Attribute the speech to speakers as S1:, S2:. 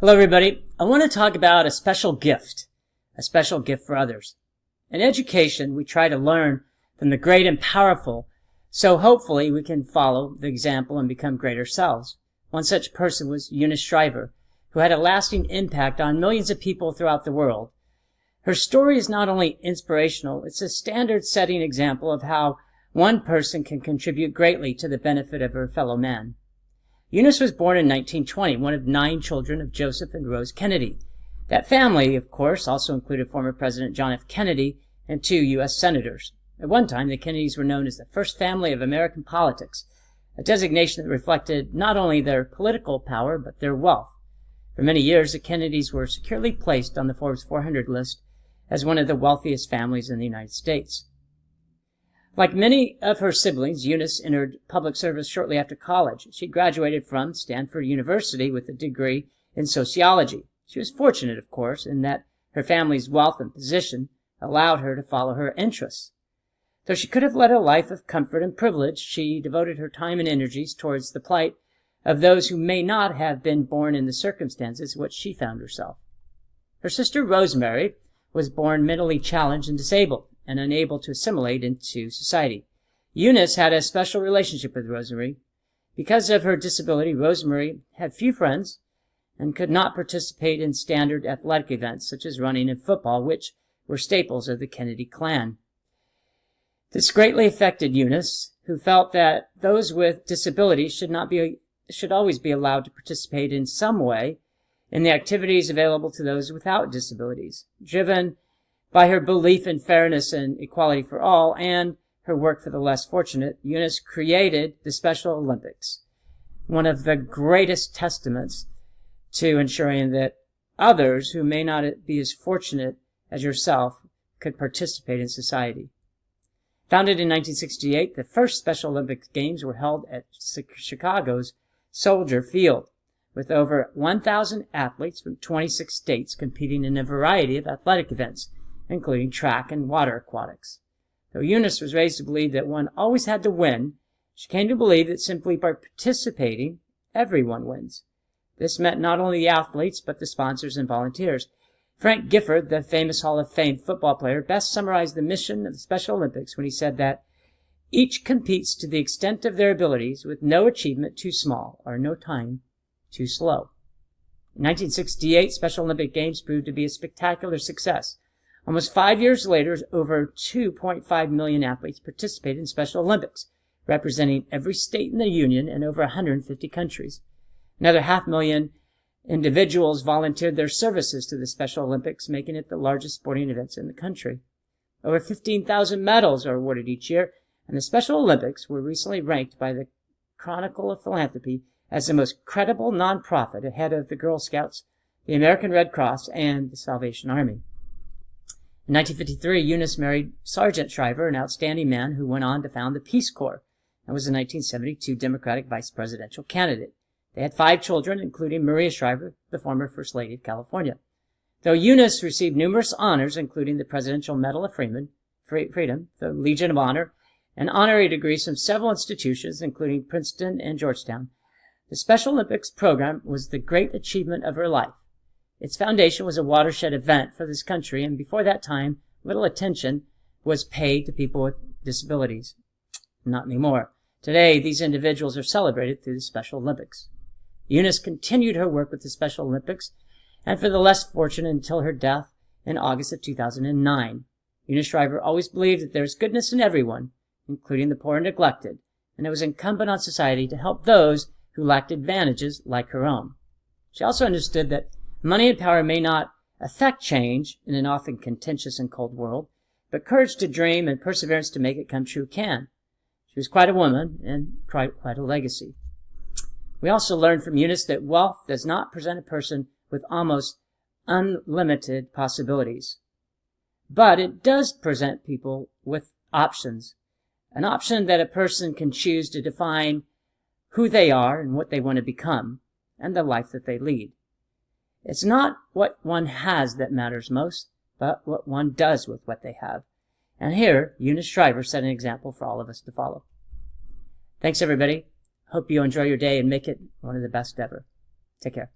S1: Hello everybody. I want to talk about a special gift for others. In education, we try to learn from the great and powerful, so hopefully we can follow the example and become greater selves. One such person was Eunice Shriver, who had a lasting impact on millions of people throughout the world. Her story is not only inspirational, it's a standard-setting example of how one person can contribute greatly to the benefit of her fellow man. Eunice was born in 1920, one of 9 children of Joseph and Rose Kennedy. That family, of course, also included former President John F. Kennedy and 2 U.S. senators. At one time, the Kennedys were known as the first family of American politics, a designation that reflected not only their political power, but their wealth. For many years, the Kennedys were securely placed on the Forbes 400 list as one of the wealthiest families in the United States. Like many of her siblings, Eunice entered public service shortly after college. She graduated from Stanford University with a degree in sociology. She was fortunate, of course, in that her family's wealth and position allowed her to follow her interests. Though she could have led a life of comfort and privilege, she devoted her time and energies towards the plight of those who may not have been born in the circumstances in which she found herself. Her sister Rosemary was born mentally challenged and disabled, and unable to assimilate into society. Eunice had a special relationship with Rosemary. Because of her disability, Rosemary had few friends and could not participate in standard athletic events such as running and football, which were staples of the Kennedy clan. This greatly affected Eunice, who felt that those with disabilities should always be allowed to participate in some way in the activities available to those without disabilities. Driven by her belief in fairness and equality for all, and her work for the less fortunate, Eunice created the Special Olympics, one of the greatest testaments to ensuring that others who may not be as fortunate as yourself could participate in society. Founded in 1968, the first Special Olympics Games were held at Chicago's Soldier Field, with over 1,000 athletes from 26 states competing in a variety of athletic events, including track and water aquatics. Though Eunice was raised to believe that one always had to win, she came to believe that simply by participating, everyone wins. This meant not only the athletes, but the sponsors and volunteers. Frank Gifford, the famous Hall of Fame football player, best summarized the mission of the Special Olympics when he said that each competes to the extent of their abilities, with no achievement too small or no time too slow. In 1968, Special Olympic Games proved to be a spectacular success. Almost 5 years later, over 2.5 million athletes participated in Special Olympics, representing every state in the Union and over 150 countries. Another 500,000 individuals volunteered their services to the Special Olympics, making it the largest sporting events in the country. Over 15,000 medals are awarded each year, and the Special Olympics were recently ranked by the Chronicle of Philanthropy as the most credible nonprofit ahead of the Girl Scouts, the American Red Cross, and the Salvation Army. In 1953, Eunice married Sergeant Shriver, an outstanding man who went on to found the Peace Corps and was a 1972 Democratic vice presidential candidate. They had 5 children, including Maria Shriver, the former First Lady of California. Though Eunice received numerous honors, including the Presidential Medal of Freedom, the Legion of Honor, and honorary degrees from several institutions, including Princeton and Georgetown, the Special Olympics program was the great achievement of her life. Its foundation was a watershed event for this country, and before that time, little attention was paid to people with disabilities. Not anymore. Today, these individuals are celebrated through the Special Olympics. Eunice continued her work with the Special Olympics, and for the less fortunate until her death in August of 2009. Eunice Shriver always believed that there is goodness in everyone, including the poor and neglected, and it was incumbent on society to help those who lacked advantages like her own. She also understood that money and power may not affect change in an often contentious and cold world, but courage to dream and perseverance to make it come true can. She was quite a woman and quite a legacy. We also learned from Eunice that wealth does not present a person with almost unlimited possibilities, but it does present people with options, an option that a person can choose to define who they are and what they want to become, and the life that they lead. It's not what one has that matters most, but what one does with what they have. And here, Eunice Shriver set an example for all of us to follow. Thanks, everybody. Hope you enjoy your day and make it one of the best ever. Take care.